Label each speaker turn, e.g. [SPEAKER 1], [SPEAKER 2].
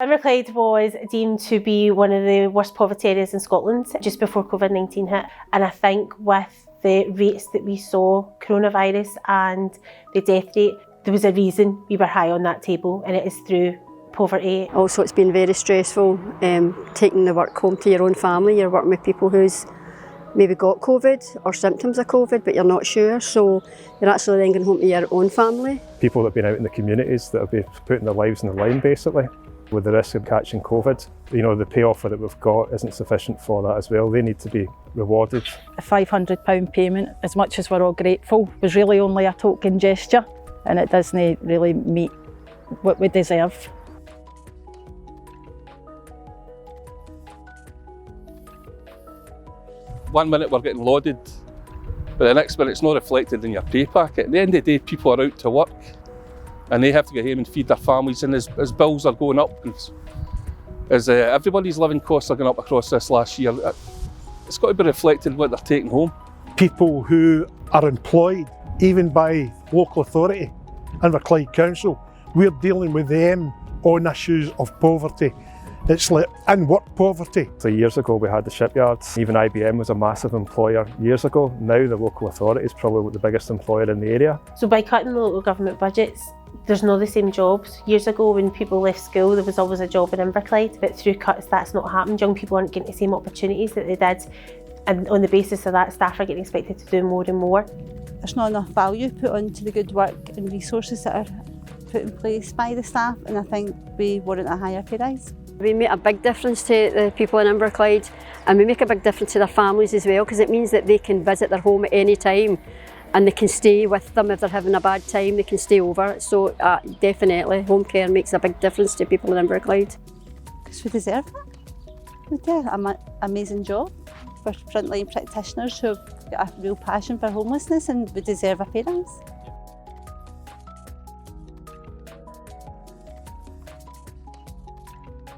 [SPEAKER 1] Inverclyde was deemed to be one of the worst poverty areas in Scotland just before COVID-19 hit, and I think with the rates that we saw, coronavirus and the death rate, there was a reason we were high on that table, and it is through poverty.
[SPEAKER 2] Also, it's been very stressful taking the work home to your own family. You're working with people who's maybe got COVID or symptoms of COVID, but you're not sure, so you're actually then going home to your own family.
[SPEAKER 3] People that have been out in the communities that have been putting their lives on the line basically, with the risk of catching COVID. You know, the payoff that we've got isn't sufficient for that as well. They need to be rewarded.
[SPEAKER 4] A £500 payment, as much as we're all grateful, was really only a token gesture, and it doesn't really meet what we deserve.
[SPEAKER 5] One minute we're getting lauded, but the next minute it's not reflected in your pay packet. At the end of the day, people are out to work and they have to get home and feed their families, and as bills are going up, as everybody's living costs are going up across this last year, it's got to be reflected in what they're taking home.
[SPEAKER 6] People who are employed, even by local authority, Inverclyde Council, we're dealing with them on issues of poverty. It's like in-work poverty.
[SPEAKER 3] So years ago we had the shipyards, even IBM was a massive employer years ago. Now the local authority is probably the biggest employer in the area.
[SPEAKER 1] So by cutting the local government budgets, there's no the same jobs. Years ago when people left school there was always a job in Inverclyde, but through cuts that's not happened. Young people aren't getting the same opportunities that they did, and on the basis of that staff are getting expected to do more and more.
[SPEAKER 7] There's not enough value put onto the good work and resources that are put in place by the staff, and I think we warrant a higher pay rise.
[SPEAKER 2] We make a big difference to the people in Inverclyde, and we make a big difference to their families as well, because it means that they can visit their home at any time and they can stay with them. If they're having a bad time, they can stay over. So definitely home care makes a big difference to people in Inverclyde.
[SPEAKER 7] Because we deserve it. We do an amazing job for frontline practitioners who have got a real passion for homelessness, and we deserve a pay rise.